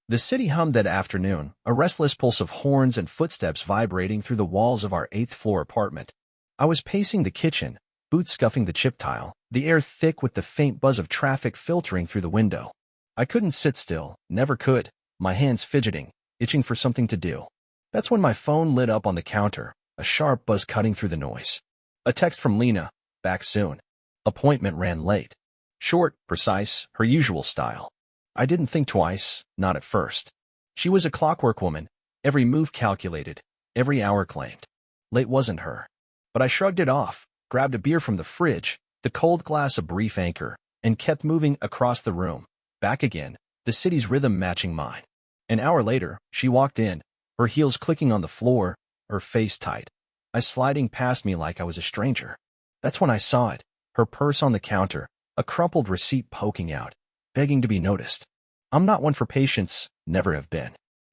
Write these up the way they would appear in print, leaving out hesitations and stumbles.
The city hummed that afternoon, a restless pulse of horns and footsteps vibrating through the walls of our 8th-floor apartment. I was pacing the kitchen, boots scuffing the chip tile, the air thick with the faint buzz of traffic filtering through the window. I couldn't sit still, never could, my hands fidgeting, itching for something to do. That's when my phone lit up on the counter, a sharp buzz cutting through the noise. A text from Lena, back soon. Appointment ran late. Short, precise, her usual style. I didn't think twice, not at first. She was a clockwork woman, every move calculated, every hour claimed. Late wasn't her. But I shrugged it off, grabbed a beer from the fridge, the cold glass a brief anchor, and kept moving across the room, back again, the city's rhythm matching mine. An hour later, she walked in, her heels clicking on the floor, her face tight, eyes sliding past me like I was a stranger. That's when I saw it, her purse on the counter, a crumpled receipt poking out, begging to be noticed. I'm not one for patience, never have been.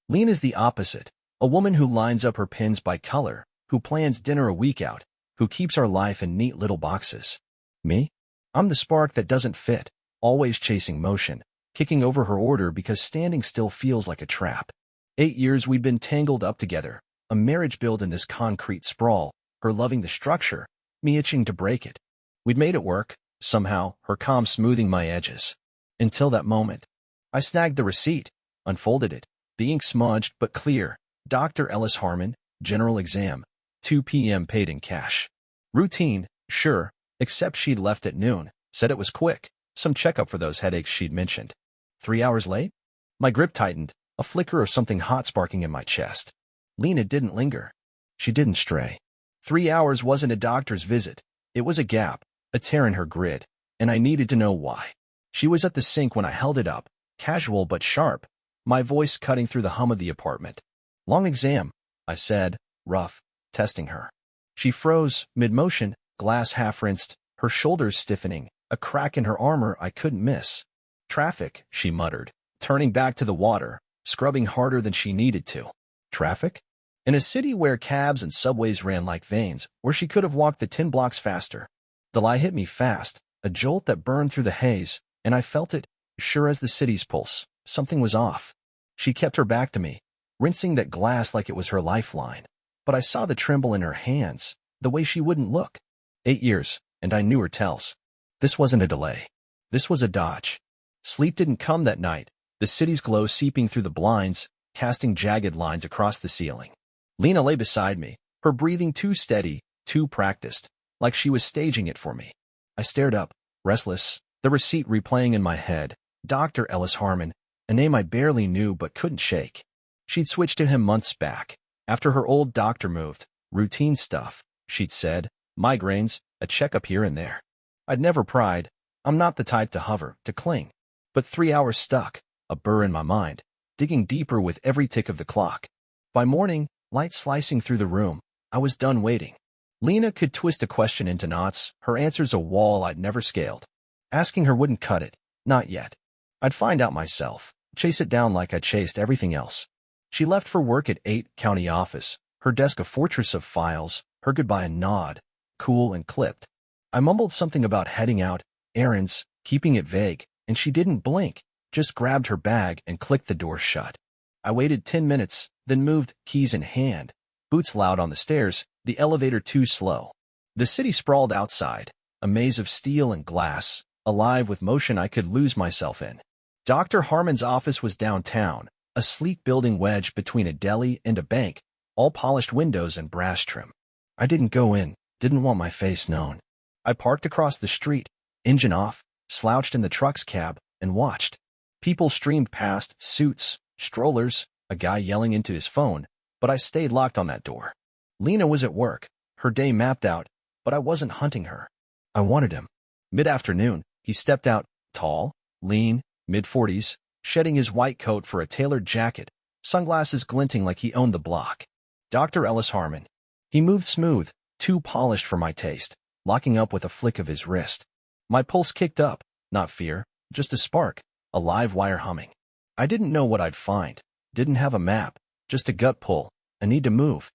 Lena's the opposite, a woman who lines up her pins by color, who plans dinner a week out, who keeps our life in neat little boxes. Me? I'm the spark that doesn't fit, always chasing motion, kicking over her order because standing still feels like a trap. 8 years we'd been tangled up together, a marriage built in this concrete sprawl, her loving the structure, me itching to break it. We'd made it work, somehow, her calm smoothing my edges. Until that moment. I snagged the receipt, unfolded it, the ink smudged but clear. Dr. Ellis Harmon, general exam, 2 p.m. paid in cash. Routine, sure, except she'd left at noon, said it was quick, some checkup for those headaches she'd mentioned. 3 hours late? My grip tightened, a flicker of something hot sparking in my chest. Lena didn't linger. She didn't stray. 3 hours wasn't a doctor's visit. It was a gap, a tear in her grid, and I needed to know why. She was at the sink when I held it up, casual but sharp, my voice cutting through the hum of the apartment. Long exam, I said, rough, testing her. She froze, mid-motion, glass half-rinsed, her shoulders stiffening, a crack in her armor I couldn't miss. Traffic, she muttered, turning back to the water, scrubbing harder than she needed to. Traffic? In a city where cabs and subways ran like veins, where she could have walked the 10 blocks faster. The lie hit me fast, a jolt that burned through the haze, and I felt it, sure as the city's pulse. Something was off. She kept her back to me, rinsing that glass like it was her lifeline. But I saw the tremble in her hands, the way she wouldn't look. 8 years, and I knew her tells. This wasn't a delay. This was a dodge. Sleep didn't come that night, the city's glow seeping through the blinds, casting jagged lines across the ceiling. Lena lay beside me, her breathing too steady, too practiced, like she was staging it for me. I stared up, restless, the receipt replaying in my head. Dr. Ellis Harmon, a name I barely knew but couldn't shake. She'd switched to him months back, after her old doctor moved. Routine stuff, she'd said, migraines, a checkup here and there. I'd never pried. I'm not the type to hover, to cling. But 3 hours stuck, a burr in my mind, digging deeper with every tick of the clock. By morning, light slicing through the room, I was done waiting. Lena could twist a question into knots, her answers a wall I'd never scaled. Asking her wouldn't cut it, not yet. I'd find out myself, chase it down like I chased everything else. She left for work at 8 county office, her desk a fortress of files, her goodbye a nod, cool and clipped. I mumbled something about heading out, errands, keeping it vague, and she didn't blink, just grabbed her bag and clicked the door shut. I waited 10 minutes, then moved, keys in hand, boots loud on the stairs, the elevator too slow. The city sprawled outside, a maze of steel and glass, alive with motion I could lose myself in. Dr. Harmon's office was downtown, a sleek building wedged between a deli and a bank, all polished windows and brass trim. I didn't go in, didn't want my face known. I parked across the street, engine off, slouched in the truck's cab, and watched. People streamed past, suits, strollers, a guy yelling into his phone, but I stayed locked on that door. Lena was at work, her day mapped out, but I wasn't hunting her. I wanted him. Mid-afternoon, he stepped out, tall, lean, mid-40s, shedding his white coat for a tailored jacket, sunglasses glinting like he owned the block. Dr. Ellis Harmon. He moved smooth, too polished for my taste, locking up with a flick of his wrist. My pulse kicked up, not fear, just a spark, a live wire humming. I didn't know what I'd find, didn't have a map, just a gut pull, a need to move.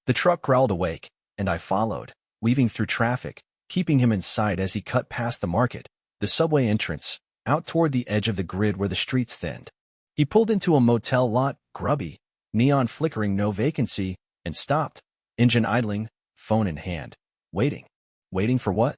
The truck growled awake, and I followed, weaving through traffic, keeping him in sight as he cut past the market, the subway entrance, out toward the edge of the grid where the streets thinned. He pulled into a motel lot, grubby, neon flickering, no vacancy, and stopped, engine idling, phone in hand. Waiting. Waiting for what?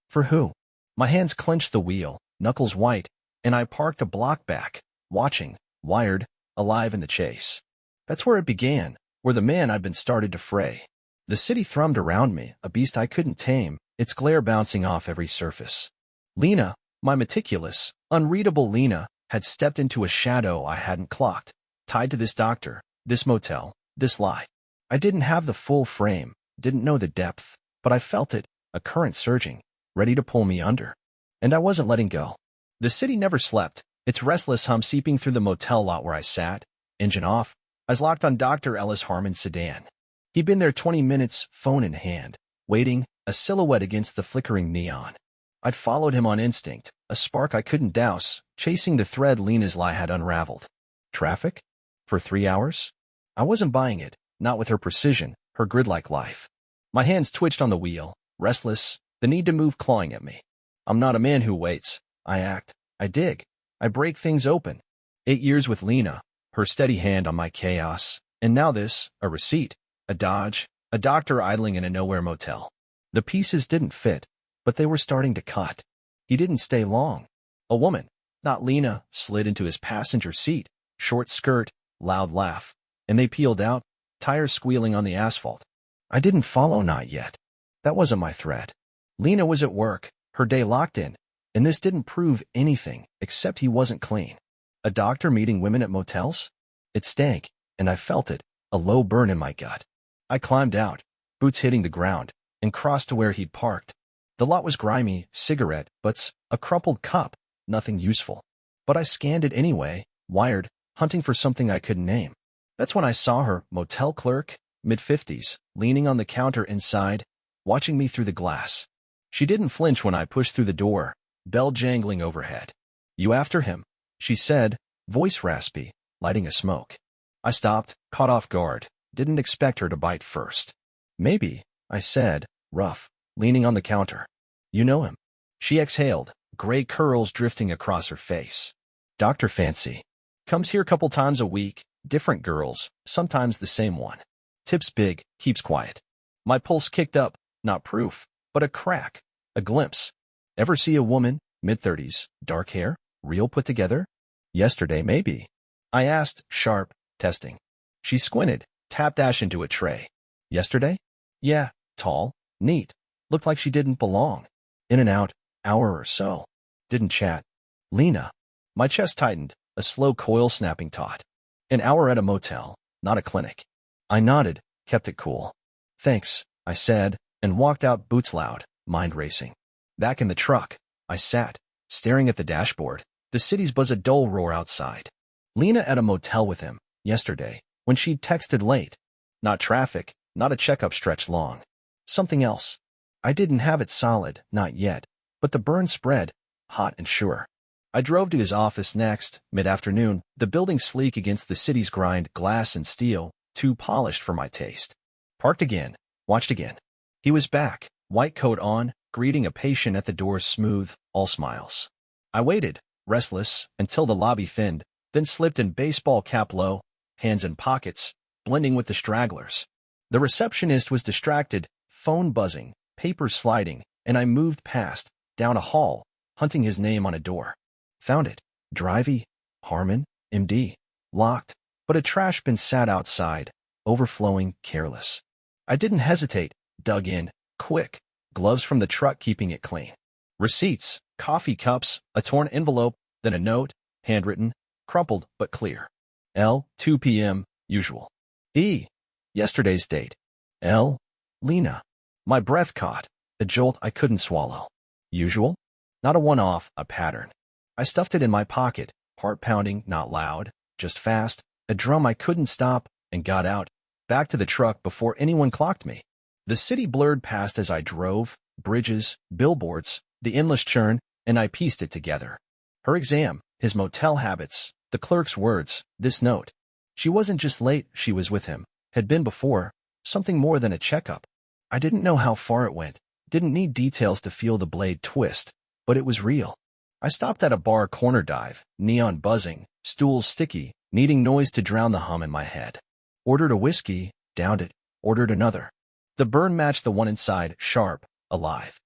For who? My hands clenched the wheel, knuckles white, and I parked a block back, watching, wired, alive in the chase. That's where it began, where the man I'd been started to fray. The city thrummed around me, a beast I couldn't tame, its glare bouncing off every surface. Lena, my meticulous, unreadable Lena, had stepped into a shadow I hadn't clocked, tied to this doctor, this motel, this lie. I didn't have the full frame, didn't know the depth, but I felt it, a current surging, ready to pull me under. And I wasn't letting go. The city never slept, its restless hum seeping through the motel lot where I sat, engine off, eyes locked on Dr. Ellis Harmon's sedan. He'd been there 20 minutes, phone in hand, waiting, a silhouette against the flickering neon. I'd followed him on instinct, a spark I couldn't douse, chasing the thread Lena's lie had unraveled. Traffic? For 3 hours? I wasn't buying it, not with her precision, her grid-like life. My hands twitched on the wheel, restless, the need to move clawing at me. I'm not a man who waits. I act. I dig. I break things open. 8 years with Lena, her steady hand on my chaos, and now this, a receipt, a dodge, a doctor idling in a nowhere motel. The pieces didn't fit, but they were starting to cut. He didn't stay long. A woman, not Lena, slid into his passenger seat, short skirt, loud laugh, and they peeled out, tires squealing on the asphalt. I didn't follow, not yet. That wasn't my threat. Lena was at work, her day locked in, and this didn't prove anything except he wasn't clean. A doctor meeting women at motels? It stank, and I felt it, a low burn in my gut. I climbed out, boots hitting the ground, and crossed to where he'd parked. The lot was grimy, cigarette butts, a crumpled cup, nothing useful. But I scanned it anyway, wired, hunting for something I couldn't name. That's when I saw her, motel clerk, mid-50s, leaning on the counter inside, watching me through the glass. She didn't flinch when I pushed through the door, bell jangling overhead. "You after him?" she said, voice raspy, lighting a smoke. I stopped, caught off guard, didn't expect her to bite first. "Maybe," I said, rough, leaning on the counter. "You know him?" She exhaled, gray curls drifting across her face. "Dr. Fancy. Comes here couple times a week, different girls, sometimes the same one. Tips big, keeps quiet." My pulse kicked up, not proof, but a crack, a glimpse. "Ever see a woman, mid-30s, dark hair, real put together?" "Yesterday, maybe." I asked, sharp, testing. She squinted, tapped ash into a tray. "Yesterday?" "Yeah, tall, neat, looked like she didn't belong. In and out, hour or so. Didn't chat." "Lena." My chest tightened, a slow coil snapping taut. "An hour at a motel, not a clinic." I nodded, kept it cool. "Thanks," I said, and walked out, boots loud, mind racing. Back in the truck, I sat, staring at the dashboard, the city's buzz, a dull roar outside. Lena at a motel with him, yesterday, when she'd texted late. Not traffic, not a checkup stretch long. Something else. I didn't have it solid, not yet, but the burn spread, hot and sure. I drove to his office next, mid-afternoon, the building sleek against the city's grind, glass and steel, too polished for my taste. Parked again, watched again. He was back, white coat on, greeting a patient at the door, smooth, all smiles. I waited, restless, until the lobby thinned, then slipped in, baseball cap low, hands in pockets, blending with the stragglers. The receptionist was distracted, phone buzzing, papers sliding, and I moved past, down a hall, hunting his name on a door. Found it. Drivey, Harmon, MD. Locked, but a trash bin sat outside, overflowing, careless. I didn't hesitate, dug in, quick, gloves from the truck keeping it clean. Receipts, coffee cups, a torn envelope, then a note, handwritten, crumpled but clear. L, 2 p.m., usual. E, yesterday's date. L, Lena. My breath caught, a jolt I couldn't swallow. Usual? Not a one-off, a pattern. I stuffed it in my pocket, heart pounding, not loud, just fast, a drum I couldn't stop, and got out, back to the truck before anyone clocked me. The city blurred past as I drove, bridges, billboards, the endless churn, and I pieced it together. Her exam, his motel habits, the clerk's words, this note. She wasn't just late, she was with him, had been before, something more than a checkup. I didn't know how far it went, didn't need details to feel the blade twist, but it was real. I stopped at a bar, corner dive, neon buzzing, Stools sticky, needing noise to drown the hum in my head. Ordered a whiskey, downed it, ordered another. The burn matched the one inside, sharp, alive.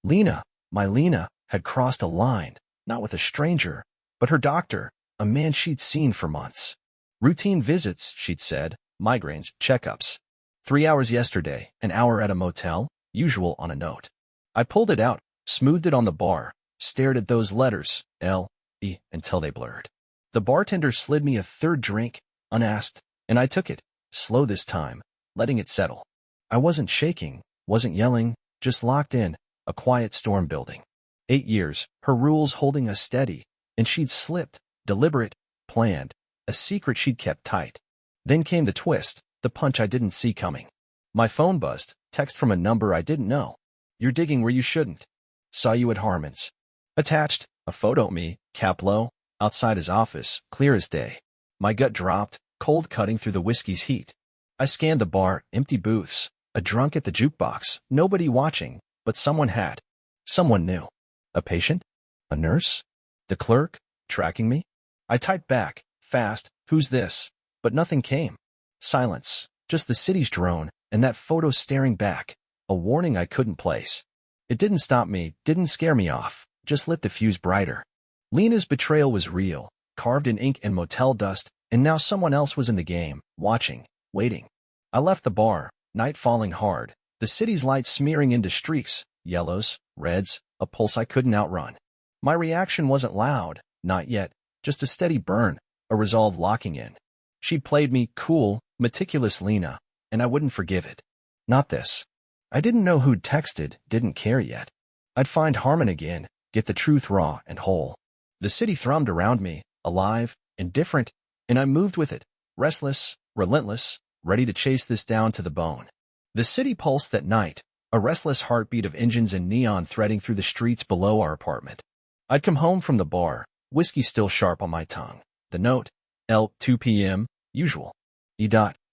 Lena, my Lena, had crossed a line, not with a stranger, but her doctor, a man she'd seen for months. Routine visits, she'd said, migraines, checkups. 3 hours yesterday, an hour at a motel, usual on a note. I pulled it out, smoothed it on the bar, stared at those letters, L, E, until they blurred. The bartender slid me a third drink, unasked, and I took it, slow this time, letting it settle. I wasn't shaking, wasn't yelling, just locked in, a quiet storm building. 8 years, her rules holding us steady, and she'd slipped, deliberate, planned, a secret she'd kept tight. Then came the twist, the punch I didn't see coming. My phone buzzed, text from a number I didn't know. You're digging where you shouldn't. Saw you at Harmon's. Attached, a photo of me, cap low, outside his office, clear as day. My gut dropped, cold cutting through the whiskey's heat. I scanned the bar, empty booths, a drunk at the jukebox, nobody watching, but someone had. Someone new. A patient? A nurse? The clerk? Tracking me? I typed back, fast, who's this? But nothing came. Silence, just the city's drone, and that photo staring back, a warning I couldn't place. It didn't stop me, didn't scare me off, just lit the fuse brighter. Lena's betrayal was real, carved in ink and motel dust, and now someone else was in the game, watching, waiting. I left the bar, night falling hard, the city's lights smearing into streaks, yellows, reds, a pulse I couldn't outrun. My reaction wasn't loud, not yet, just a steady burn, a resolve locking in. She'd played me cool, meticulous Lena, and I wouldn't forgive it. Not this. I didn't know who'd texted, didn't care yet. I'd find Harmon again, get the truth raw and whole. The city thrummed around me, alive, indifferent, and I moved with it, restless, relentless, ready to chase this down to the bone. The city pulsed that night, a restless heartbeat of engines and neon threading through the streets below our apartment. I'd come home from the bar, whiskey still sharp on my tongue. The note, L, 2 p.m., usual. E.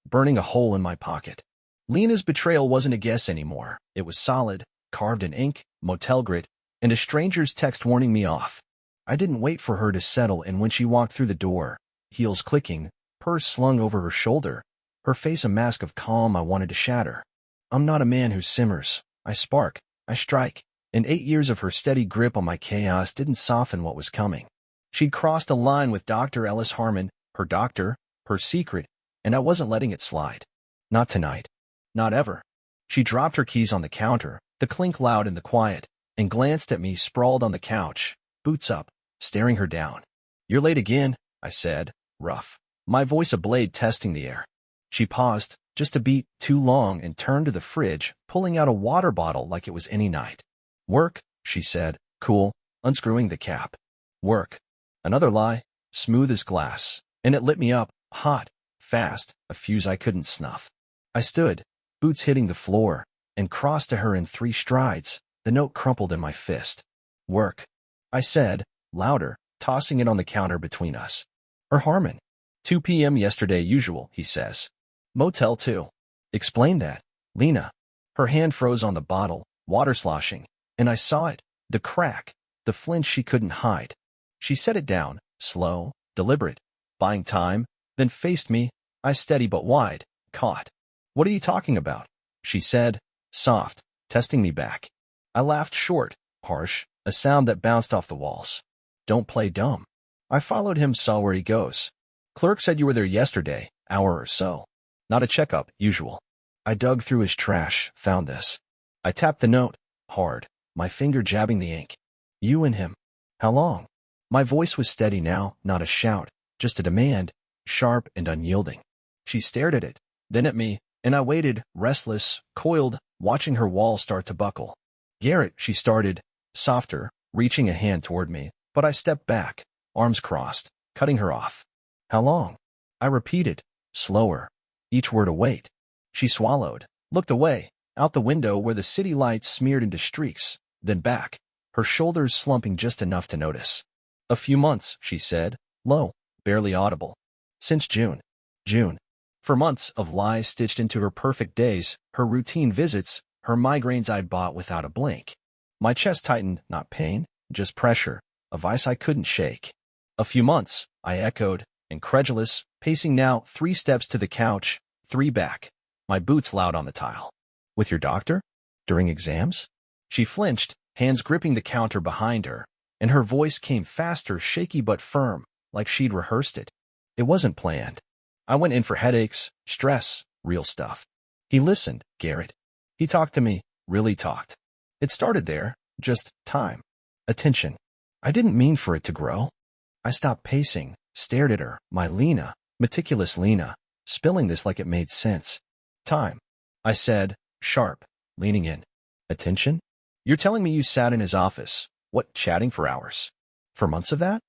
Burning a hole in my pocket. Lena's betrayal wasn't a guess anymore. It was solid, carved in ink, motel grit, and a stranger's text warning me off. I didn't wait for her to settle, and when she walked through the door, heels clicking, purse slung over her shoulder, her face a mask of calm I wanted to shatter. I'm not a man who simmers. I spark. I strike. And 8 years of her steady grip on my chaos didn't soften what was coming. She'd crossed a line with Dr. Ellis Harmon, her doctor, her secret, and I wasn't letting it slide. Not tonight. Not ever. She dropped her keys on the counter, the clink loud in the quiet, and glanced at me sprawled on the couch, boots up, staring her down. You're late again, I said, rough, my voice a blade testing the air. She paused, just a beat too long, and turned to the fridge, pulling out a water bottle like it was any night. Work, she said, cool, unscrewing the cap. Work. Another lie, smooth as glass, and it lit me up, hot, fast, a fuse I couldn't snuff. I stood, boots hitting the floor, and crossed to her in 3 strides, the note crumpled in my fist. Work. I said, louder, tossing it on the counter between us. Her Harmon. 2 p.m. yesterday usual, he says. Motel 2. Explain that. Lena. Her hand froze on the bottle, water sloshing, and I saw it, the crack, the flinch she couldn't hide. She set it down, slow, deliberate, buying time, then faced me, eyes steady but wide, caught. What are you talking about? She said, soft, testing me back. I laughed short, harsh, a sound that bounced off the walls. Don't play dumb. I followed him, saw where he goes. Clerk said you were there yesterday, hour or so. Not a checkup, usual. I dug through his trash, found this. I tapped the note, hard, my finger jabbing the ink. You and him. How long? My voice was steady now, not a shout, just a demand, sharp and unyielding. She stared at it, then at me, and I waited, restless, coiled, watching her wall start to buckle. Garrett, she started, softer, reaching a hand toward me, but I stepped back, arms crossed, cutting her off. How long? I repeated, slower, each word a weight. She swallowed, looked away, out the window where the city lights smeared into streaks, then back, her shoulders slumping just enough to notice. A few months, she said, low, barely audible. Since June. June. For months of lies stitched into her perfect days, her routine visits, her migraines I'd bought without a blink. My chest tightened, not pain, just pressure, a vice I couldn't shake. A few months, I echoed, incredulous, pacing now 3 steps to the couch, 3 back, my boots loud on the tile. With your doctor? During exams? She flinched, hands gripping the counter behind her, and her voice came faster, shaky but firm, like she'd rehearsed it. It wasn't planned. I went in for headaches, stress, real stuff. He listened, Garrett. He talked to me, really talked. It started there, just time. Attention. I didn't mean for it to grow. I stopped pacing, stared at her, my Lena, meticulous Lena, spilling this like it made sense. Time. I said, sharp, leaning in. Attention? You're telling me you sat in his office, what, chatting for hours? For months of that?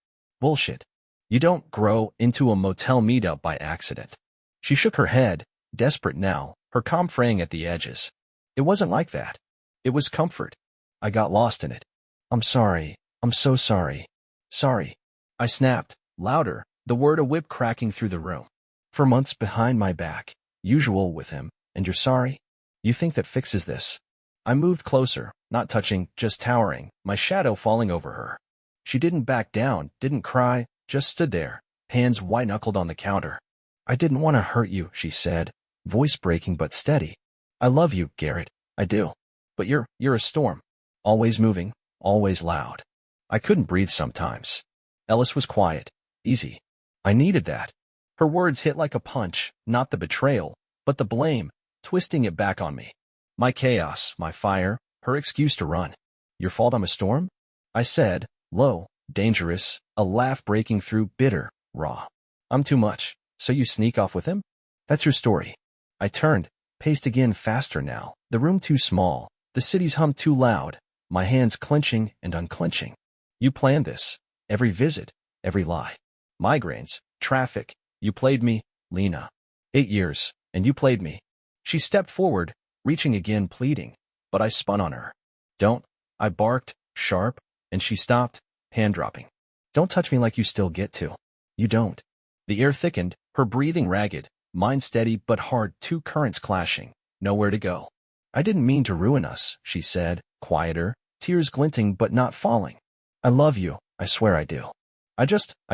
Bullshit. You don't grow into a motel meetup by accident. She shook her head, desperate now, her calm fraying at the edges. It wasn't like that. It was comfort. I got lost in it. I'm sorry. I'm so sorry. Sorry. I snapped, louder, the word a whip cracking through the room. For months behind my back, usual with him, and you're sorry? You think that fixes this? I moved closer, not touching, just towering, my shadow falling over her. She didn't back down, didn't cry, just stood there, hands white-knuckled on the counter. I didn't want to hurt you, she said, voice breaking but steady. I love you, Garrett, I do. But you're a storm. Always moving, always loud. I couldn't breathe sometimes. Ellis was quiet, easy. I needed that. Her words hit like a punch, not the betrayal, but the blame, twisting it back on me. My chaos, my fire, her excuse to run. Your fault I'm a storm? I said, low, dangerous, a laugh breaking through, bitter, raw. I'm too much, so you sneak off with him? That's your story. I turned, paced again faster now, the room too small, the city's hum too loud, my hands clenching and unclenching. You planned this. Every visit, every lie. Migraines, traffic, you played me, Lena. 8 years, and you played me. She stepped forward, reaching again, pleading, but I spun on her. Don't, I barked, sharp, and she stopped, hand dropping. Don't touch me like you still get to. You don't. The air thickened, her breathing ragged, mine steady but hard, 2 currents clashing, nowhere to go. I didn't mean to ruin us, she said, quieter, tears glinting but not falling. I love you, I swear I do. I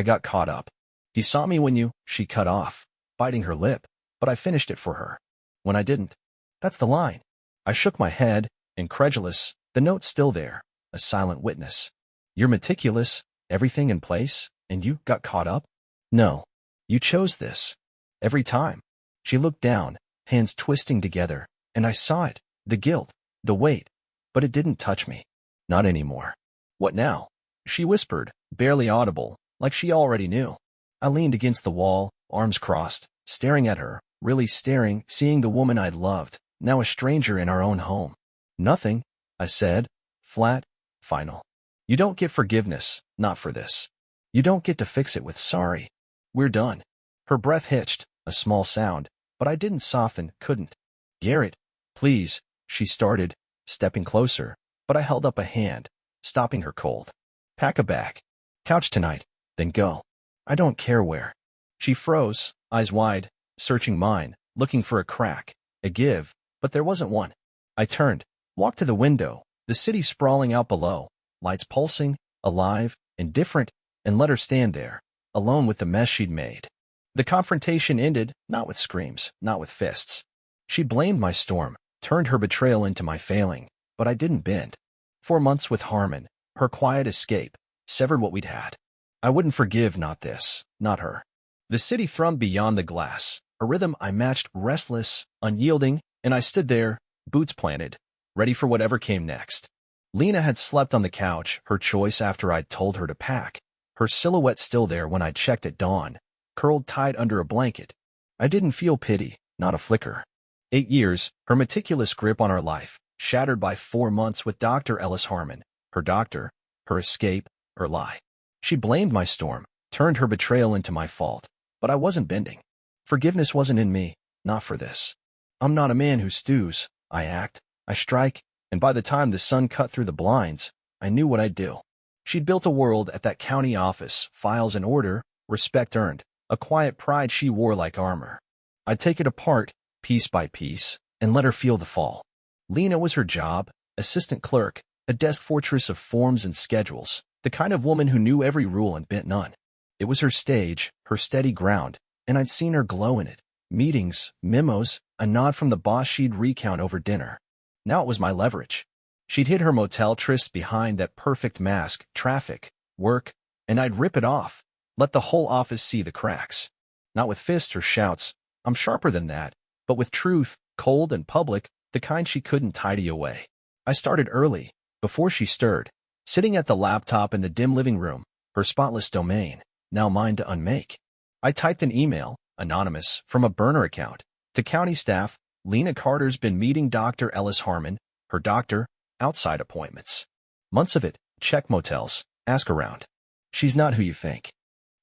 got caught up. He saw me when she cut off, biting her lip, but I finished it for her. When I didn't. That's the line. I shook my head, incredulous, the note still there, a silent witness. You're meticulous, everything in place, and you got caught up? No. You chose this. Every time. She looked down, hands twisting together, and I saw it, the guilt, the weight, but it didn't touch me. Not anymore. What now? She whispered, barely audible, like she already knew. I leaned against the wall, arms crossed, staring at her, really staring, seeing the woman I'd loved, now a stranger in our own home. Nothing, I said, flat, final. You don't get forgiveness, not for this. You don't get to fix it with sorry. We're done. Her breath hitched, a small sound, but I didn't soften, couldn't. Garrett, please, she started, stepping closer, but I held up a hand, stopping her cold. Pack a bag. Couch tonight, then go. I don't care where. She froze, eyes wide, searching mine, looking for a crack, a give, but there wasn't one. I turned, walked to the window, the city sprawling out below, lights pulsing, alive, indifferent, and let her stand there, alone with the mess she'd made. The confrontation ended, not with screams, not with fists. She blamed my storm, turned her betrayal into my failing, but I didn't bend. 4 months with Harmon, her quiet escape, severed what we'd had. I wouldn't forgive not this, not her. The city thrummed beyond the glass, a rhythm I matched, restless, unyielding, and I stood there, boots planted, ready for whatever came next. Lena had slept on the couch, her choice after I'd told her to pack, her silhouette still there when I'd checked at dawn, curled tight under a blanket. I didn't feel pity, not a flicker. 8 years, her meticulous grip on our life, shattered by 4 months with Dr. Ellis Harmon, her doctor, her escape, her lie. She blamed my storm, turned her betrayal into my fault, but I wasn't bending. Forgiveness wasn't in me, not for this. I'm not a man who stews, I act, I strike, and by the time the sun cut through the blinds, I knew what I'd do. She'd built a world at that county office, files in order, respect earned, a quiet pride she wore like armor. I'd take it apart, piece by piece, and let her feel the fall. Lena was her job, assistant clerk, a desk fortress of forms and schedules, the kind of woman who knew every rule and bent none. It was her stage, her steady ground, and I'd seen her glow in it. Meetings, memos, a nod from the boss she'd recount over dinner. Now it was my leverage. She'd hid her motel trysts behind that perfect mask, traffic, work, and I'd rip it off, let the whole office see the cracks. Not with fists or shouts, I'm sharper than that, but with truth, cold and public, the kind she couldn't tidy away. I started early, before she stirred, sitting at the laptop in the dim living room, her spotless domain, now mine to unmake. I typed an email, anonymous, from a burner account, to county staff. Lena Carter's been meeting Dr. Ellis Harmon, her doctor, outside appointments. Months of it, check motels, ask around. She's not who you think.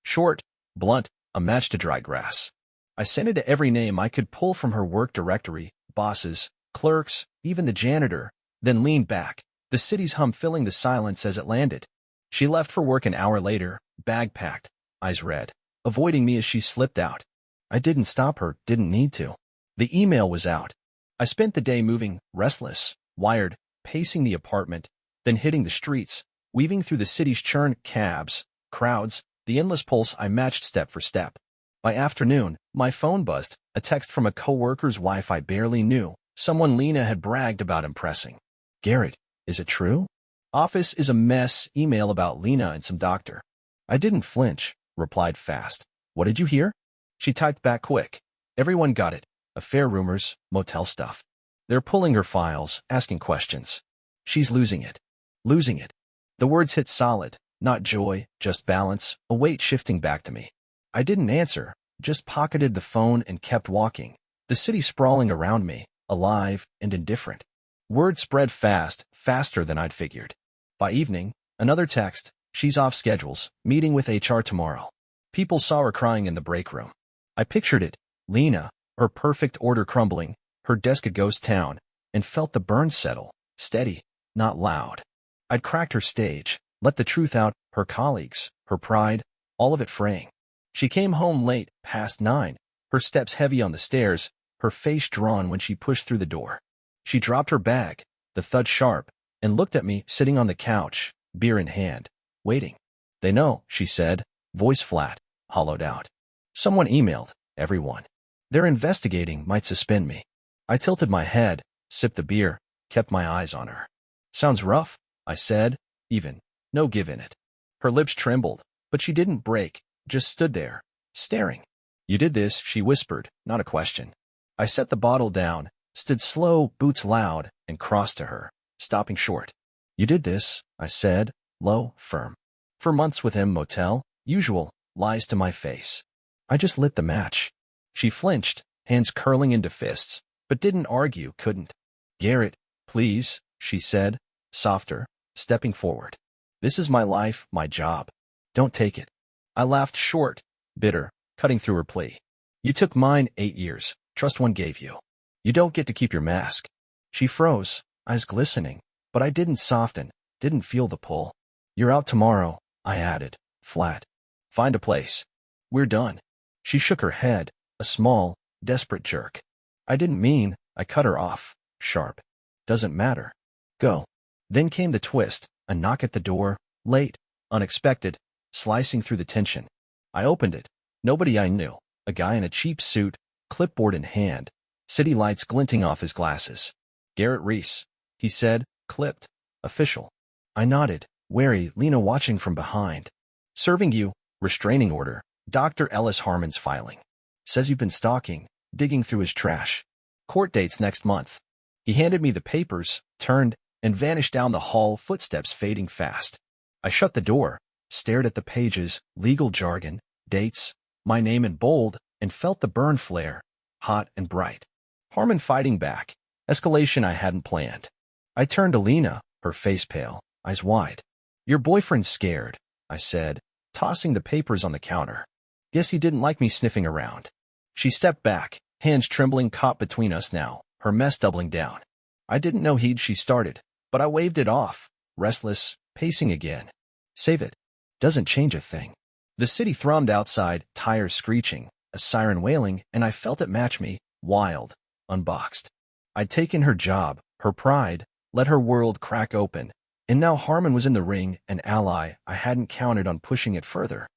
Short, blunt, a match to dry grass. I sent it to every name I could pull from her work directory, bosses, clerks, even the janitor, then leaned back, the city's hum filling the silence as it landed. She left for work an hour later, bag packed, eyes red, avoiding me as she slipped out. I didn't stop her, didn't need to. The email was out. I spent the day moving, restless, wired, pacing the apartment, then hitting the streets, weaving through the city's churn, cabs, crowds, the endless pulse I matched step for step. By afternoon, my phone buzzed, a text from a coworker's wife I barely knew, someone Lena had bragged about impressing. Garrett, is it true? Office is a mess, email about Lena and some doctor. I didn't flinch, replied fast. What did you hear? She typed back quick. Everyone got it. Affair rumors, motel stuff. They're pulling her files, asking questions. She's losing it. Losing it. The words hit solid, not joy, just balance, a weight shifting back to me. I didn't answer, just pocketed the phone and kept walking, the city sprawling around me, alive and indifferent. Word spread fast, faster than I'd figured. By evening, another text, she's off schedules, meeting with HR tomorrow. People saw her crying in the break room. I pictured it, Lena, her perfect order crumbling, her desk a ghost town, and felt the burn settle, steady, not loud. I'd cracked her stage, let the truth out, her colleagues, her pride, all of it fraying. She came home late, past 9, her steps heavy on the stairs, her face drawn when she pushed through the door. She dropped her bag, the thud sharp, and looked at me sitting on the couch, beer in hand, waiting. They know, she said, voice flat, hollowed out. Someone emailed, everyone. They're investigating, might suspend me. I tilted my head, sipped the beer, kept my eyes on her. Sounds rough, I said, even, no give in it. Her lips trembled, but she didn't break, just stood there, staring. You did this, she whispered, not a question. I set the bottle down, stood slow, boots loud, and crossed to her, stopping short. You did this, I said, low, firm. For months with him, motel, usual, lies to my face. I just lit the match. She flinched, hands curling into fists, but didn't argue, couldn't. Garrett, please, she said, softer, stepping forward. This is my life, my job. Don't take it. I laughed short, bitter, cutting through her plea. You took mine 8 years, trust one gave you. You don't get to keep your mask. She froze, eyes glistening, but I didn't soften, didn't feel the pull. You're out tomorrow, I added, flat. Find a place. We're done. She shook her head, a small, desperate jerk. I didn't mean, I cut her off, sharp. Doesn't matter. Go. Then came the twist, a knock at the door, late, unexpected, slicing through the tension. I opened it. Nobody I knew, a guy in a cheap suit, clipboard in hand, city lights glinting off his glasses. Garrett Reese, he said, clipped, official. I nodded, wary, Lena watching from behind. Serving you, restraining order, Dr. Ellis Harmon's filing. Says you've been stalking, digging through his trash. Court dates next month. He handed me the papers, turned, and vanished down the hall, footsteps fading fast. I shut the door, stared at the pages, legal jargon, dates, my name in bold, and felt the burn flare, hot and bright. Harmon fighting back, escalation I hadn't planned. I turned to Lena, her face pale, eyes wide. Your boyfriend's scared, I said, tossing the papers on the counter. Guess he didn't like me sniffing around. She stepped back, hands trembling caught between us now, her mess doubling down. I didn't know she started, but I waved it off, restless, pacing again. Save it. Doesn't change a thing. The city thrummed outside, tires screeching, a siren wailing, and I felt it match me, wild, unboxed. I'd taken her job, her pride, let her world crack open, and now Harmon was in the ring, an ally I hadn't counted on pushing it further.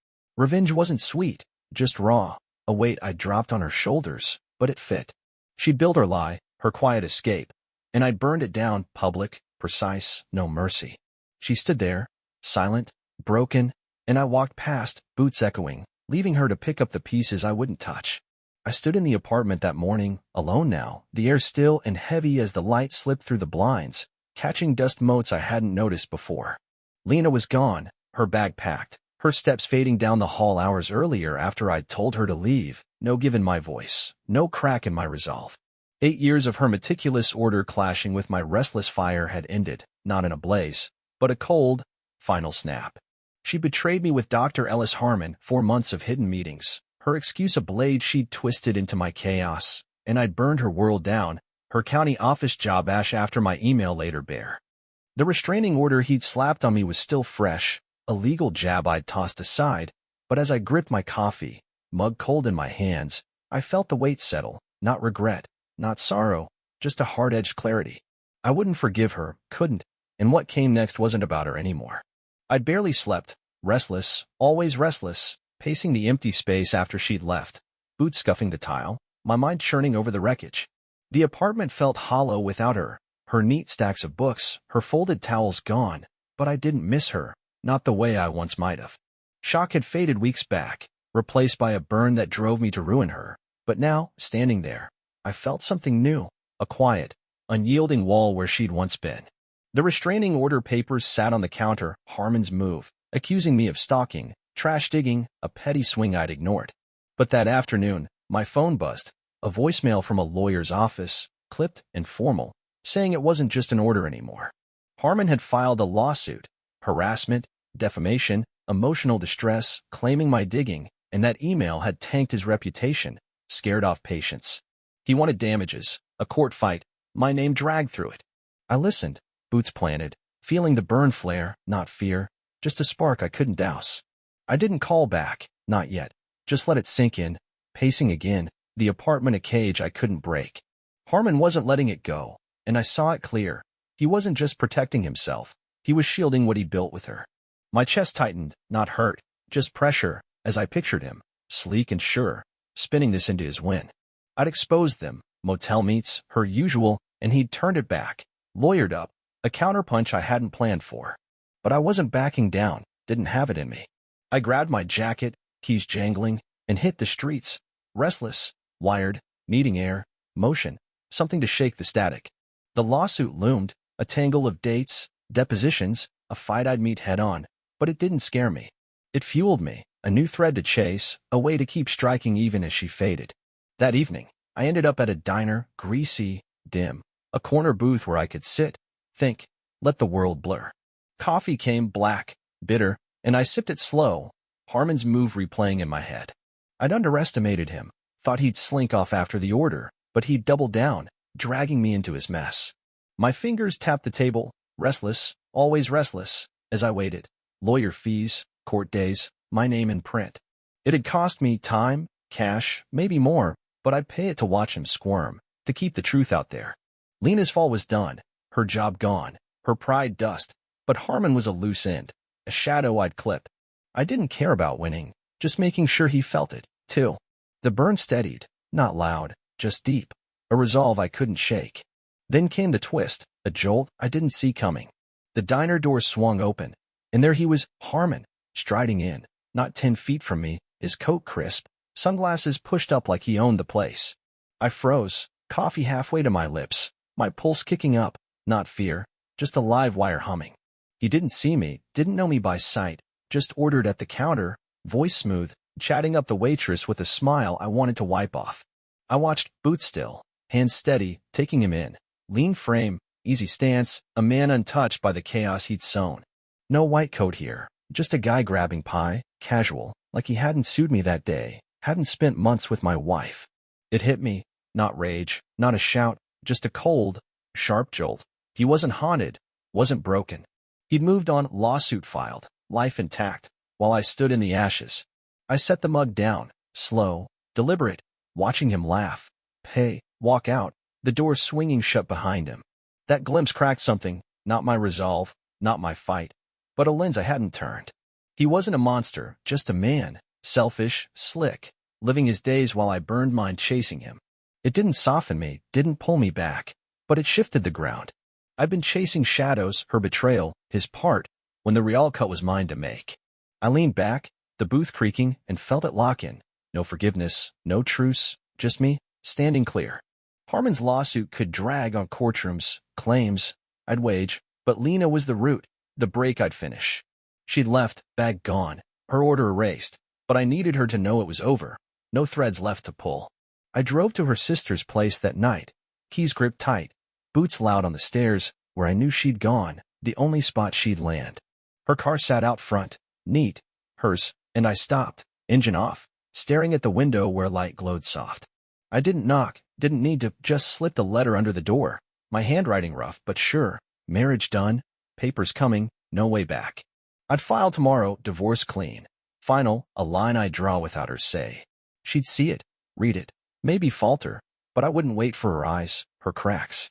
Revenge wasn't sweet, just raw, a weight I dropped on her shoulders, but it fit. She'd built her lie, her quiet escape, and I'd burned it down, public, precise, no mercy. She stood there, silent, broken, and I walked past, boots echoing, leaving her to pick up the pieces I wouldn't touch. I stood in the apartment that morning, alone now, the air still and heavy as the light slipped through the blinds, catching dust motes I hadn't noticed before. Lena was gone, her bag packed, her steps fading down the hall hours earlier after I'd told her to leave, no give in my voice, no crack in my resolve. 8 years of her meticulous order clashing with my restless fire had ended, not in a blaze, but a cold, final snap. She betrayed me with Dr. Ellis Harmon, 4 months of hidden meetings, her excuse a blade she'd twisted into my chaos, and I'd burned her world down, her county office job ash after my email later bare. The restraining order he'd slapped on me was still fresh, a legal jab I'd tossed aside, but as I gripped my coffee, mug cold in my hands, I felt the weight settle, not regret, not sorrow, just a hard-edged clarity. I wouldn't forgive her, couldn't, and what came next wasn't about her anymore. I'd barely slept, restless, always restless, pacing the empty space after she'd left, boots scuffing the tile, my mind churning over the wreckage. The apartment felt hollow without her, her neat stacks of books, her folded towels gone, but I didn't miss her, not the way I once might have. Shock had faded weeks back, replaced by a burn that drove me to ruin her, but now, standing there, I felt something new, a quiet, unyielding wall where she'd once been. The restraining order papers sat on the counter, Harmon's move, accusing me of stalking, trash digging, a petty swing I'd ignored. But that afternoon, my phone buzzed, a voicemail from a lawyer's office, clipped and formal, saying it wasn't just an order anymore. Harmon had filed a lawsuit, harassment, defamation, emotional distress, claiming my digging, and that email had tanked his reputation, scared off patients. He wanted damages, a court fight, my name dragged through it. I listened, boots planted, feeling the burn flare, not fear, just a spark I couldn't douse. I didn't call back, not yet, just let it sink in, pacing again, the apartment a cage I couldn't break. Harmon wasn't letting it go, and I saw it clear. He wasn't just protecting himself, he was shielding what he built with her. My chest tightened, not hurt, just pressure, as I pictured him, sleek and sure, spinning this into his win. I'd exposed them, motel meets, her usual, and he'd turned it back, lawyered up, a counterpunch I hadn't planned for. But I wasn't backing down, didn't have it in me. I grabbed my jacket, keys jangling, and hit the streets, restless, wired, needing air, motion, something to shake the static. The lawsuit loomed, a tangle of dates, depositions, a fight I'd meet head-on, but it didn't scare me. It fueled me, a new thread to chase, a way to keep striking even as she faded. That evening, I ended up at a diner, greasy, dim, a corner booth where I could sit, think, let the world blur. Coffee came black, bitter, and I sipped it slow, Harmon's move replaying in my head. I'd underestimated him, thought he'd slink off after the order, but he'd double down, dragging me into his mess. My fingers tapped the table, restless, always restless, as I waited. Lawyer fees, court days, my name in print. It had cost me time, cash, maybe more, but I'd pay it to watch him squirm, to keep the truth out there. Lena's fall was done, her job gone, her pride dust, but Harmon was a loose end, a shadow I'd clip. I didn't care about winning, just making sure he felt it, too. The burn steadied, not loud, just deep, a resolve I couldn't shake. Then came the twist, a jolt I didn't see coming. The diner door swung open, and there he was, Harmon, striding in, not 10 feet from me, his coat crisp, sunglasses pushed up like he owned the place. I froze, coffee halfway to my lips, my pulse kicking up, not fear, just a live wire humming. He didn't see me, didn't know me by sight, just ordered at the counter, voice smooth, chatting up the waitress with a smile I wanted to wipe off. I watched, boots still, hands steady, taking him in, lean frame, easy stance, a man untouched by the chaos he'd sown. No white coat here, just a guy grabbing pie, casual, like he hadn't sued me that day, hadn't spent months with my wife. It hit me, not rage, not a shout, just a cold, sharp jolt. He wasn't haunted, wasn't broken. He'd moved on, lawsuit filed, life intact, while I stood in the ashes. I set the mug down, slow, deliberate, watching him laugh, pay, walk out, the door swinging shut behind him. That glimpse cracked something, not my resolve, not my fight, but a lens I hadn't turned. He wasn't a monster, just a man, selfish, slick, living his days while I burned mine chasing him. It didn't soften me, didn't pull me back, but it shifted the ground. I'd been chasing shadows, her betrayal, his part, when the real cut was mine to make. I leaned back, the booth creaking, and felt it lock in. No forgiveness, no truce, just me, standing clear. Harmon's lawsuit could drag on courtrooms, claims I'd wage, but Lena was the root, the break I'd finish. She'd left, bag gone, her order erased, but I needed her to know it was over, no threads left to pull. I drove to her sister's place that night, keys gripped tight, boots loud on the stairs, where I knew she'd gone, the only spot she'd land. Her car sat out front, neat, hers, and I stopped, engine off, staring at the window where light glowed soft. I didn't knock, didn't need to, just slipped a letter under the door, my handwriting rough but sure, marriage done, papers coming, no way back. I'd file tomorrow, divorce clean. Final, a line I'd draw without her say. She'd see it, read it, maybe falter, but I wouldn't wait for her eyes, her cracks.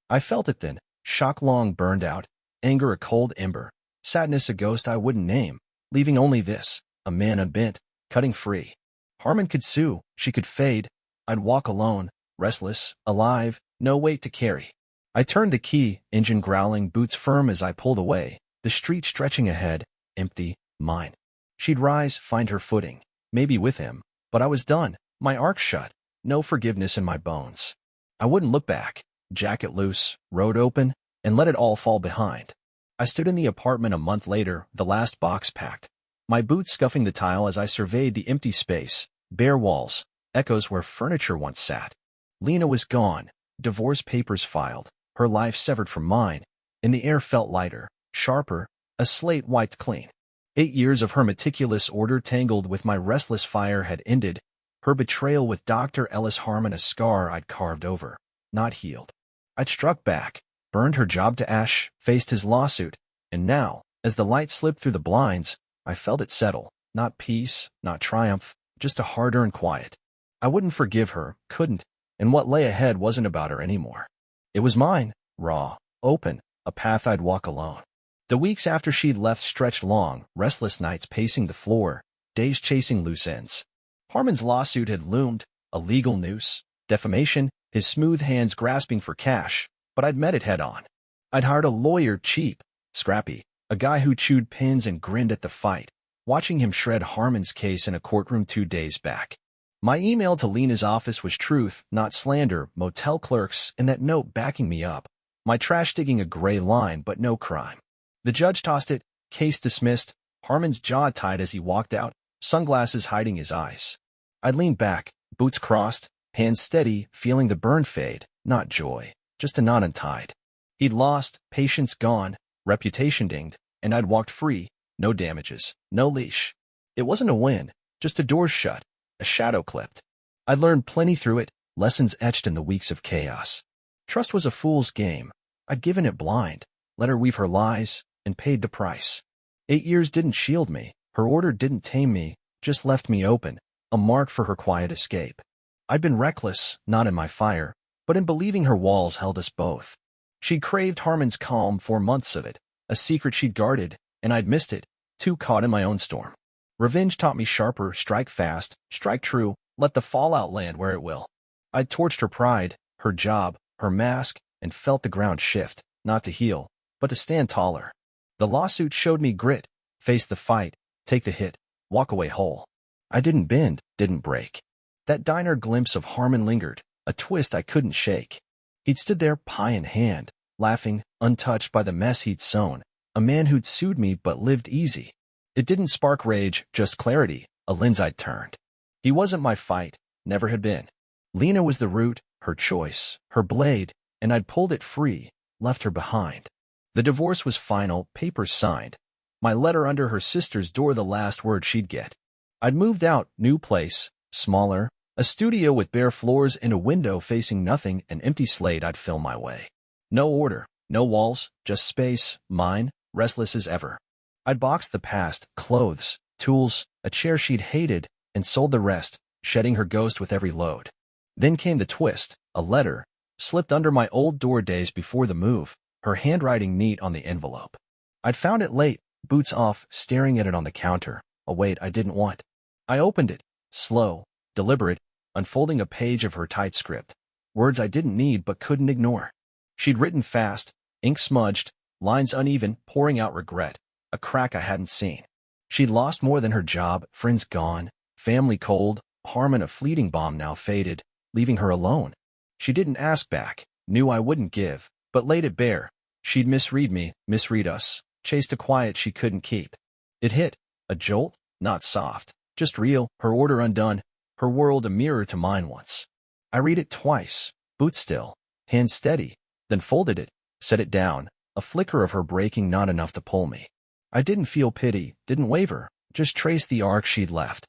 I felt it then, shock long burned out, anger a cold ember, sadness a ghost I wouldn't name, leaving only this, a man unbent, cutting free. Harmon could sue, she could fade, I'd walk alone, restless, alive, no weight to carry. I turned the key, engine growling, boots firm as I pulled away, the street stretching ahead, empty, mine. She'd rise, find her footing, maybe with him, but I was done, my arc shut, no forgiveness in my bones. I wouldn't look back, jacket loose, road open, and let it all fall behind. I stood in the apartment a month later, the last box packed, my boots scuffing the tile as I surveyed the empty space, bare walls, echoes where furniture once sat. Lena was gone, divorce papers filed, her life severed from mine, and the air felt lighter, sharper, a slate wiped clean. 8 years of her meticulous order tangled with my restless fire had ended, her betrayal with Dr. Ellis Harmon a scar I'd carved over, not healed. I'd struck back, burned her job to ash, faced his lawsuit, and now, as the light slipped through the blinds, I felt it settle, not peace, not triumph, just a hard-earned quiet. I wouldn't forgive her, couldn't, and what lay ahead wasn't about her anymore. It was mine, raw, open, a path I'd walk alone. The weeks after she'd left stretched long, restless nights pacing the floor, days chasing loose ends. Harmon's lawsuit had loomed, a legal noose, defamation, his smooth hands grasping for cash, but I'd met it head-on. I'd hired a lawyer cheap, scrappy, a guy who chewed pins and grinned at the fight, watching him shred Harmon's case in a courtroom 2 days back. My email to Lena's office was truth, not slander, motel clerks, and that note backing me up. My trash digging a gray line, but no crime. The judge tossed it, case dismissed, Harmon's jaw tied as he walked out, sunglasses hiding his eyes. I leaned back, boots crossed, hands steady, feeling the burn fade, not joy, just a knot untied. He'd lost, patience gone, reputation dinged, and I'd walked free, no damages, no leash. It wasn't a win, just a door shut, a shadow clipped. I'd learned plenty through it, lessons etched in the weeks of chaos. Trust was a fool's game. I'd given it blind, let her weave her lies, and paid the price. 8 years didn't shield me, her order didn't tame me, just left me open, a mark for her quiet escape. I'd been reckless, not in my fire, but in believing her walls held us both. She'd craved Harmon's calm 4 months of it, a secret she'd guarded, and I'd missed it, too caught in my own storm. Revenge taught me sharper, strike fast, strike true, let the fallout land where it will. I'd torched her pride, her job, her mask, and felt the ground shift, not to heal, but to stand taller. The lawsuit showed me grit, face the fight, take the hit, walk away whole. I didn't bend, didn't break. That diner glimpse of Harmon lingered, a twist I couldn't shake. He'd stood there, pie in hand, laughing, untouched by the mess he'd sown, a man who'd sued me but lived easy. It didn't spark rage, just clarity, a lens I'd turned. He wasn't my fight, never had been. Lena was the root, her choice, her blade, and I'd pulled it free, left her behind. The divorce was final, papers signed. My letter under her sister's door the last word she'd get. I'd moved out, new place, smaller, a studio with bare floors and a window facing nothing, an empty slate I'd fill my way. No order, no walls, just space, mine, restless as ever. I'd boxed the past, clothes, tools, a chair she'd hated, and sold the rest, shedding her ghost with every load. Then came the twist, a letter, slipped under my old door days before the move, her handwriting neat on the envelope. I'd found it late, boots off, staring at it on the counter, a weight I didn't want. I opened it, slow, deliberate, unfolding a page of her tight script. Words I didn't need but couldn't ignore. She'd written fast, ink smudged, lines uneven, pouring out regret, a crack I hadn't seen. She'd lost more than her job, friends gone, family cold, Harmon a fleeting bomb now faded, leaving her alone. She didn't ask back, knew I wouldn't give, but laid it bare. She'd misread me, misread us, chased a quiet she couldn't keep. It hit, a jolt, not soft, just real, her order undone, her world a mirror to mine once. I read it twice, boot still, hand steady, then folded it, set it down, a flicker of her breaking not enough to pull me. I didn't feel pity, didn't waver, just traced the arc she'd left.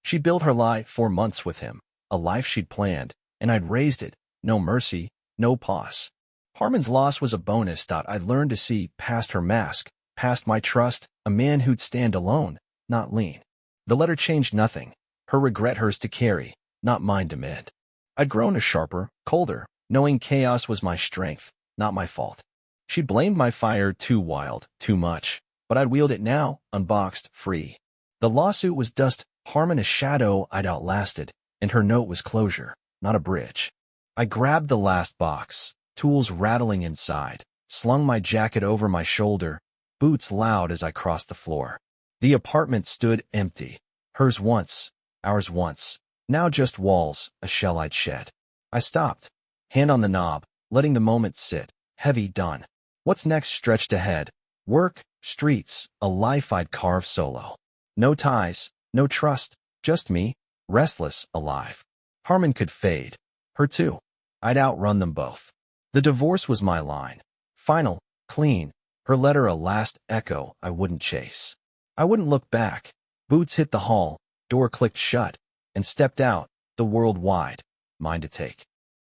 She'd built her lie 4 months with him, a life she'd planned, and I'd raised it, no mercy, no pause. Harmon's loss was a bonus. I'd learned to see past her mask, past my trust, a man who'd stand alone, not lean. The letter changed nothing, her regret hers to carry, not mine to mend. I'd grown a sharper, colder, knowing chaos was my strength, not my fault. She'd blamed my fire too wild, too much, but I'd wield it now, unboxed, free. The lawsuit was dust, Harmon a shadow I'd outlasted, and her note was closure, not a bridge. I grabbed the last box, tools rattling inside, slung my jacket over my shoulder, boots loud as I crossed the floor. The apartment stood empty, hers once, ours once, now just walls, a shell I'd shed. I stopped, hand on the knob, letting the moment sit, heavy done. What's next stretched ahead? Work, streets, a life I'd carve solo. No ties, no trust, just me, restless, alive. Harmon could fade, her too. I'd outrun them both. The divorce was my line. Final, clean, her letter a last echo I wouldn't chase. I wouldn't look back. Boots hit the hall, door clicked shut, and stepped out, the world wide, mine to take.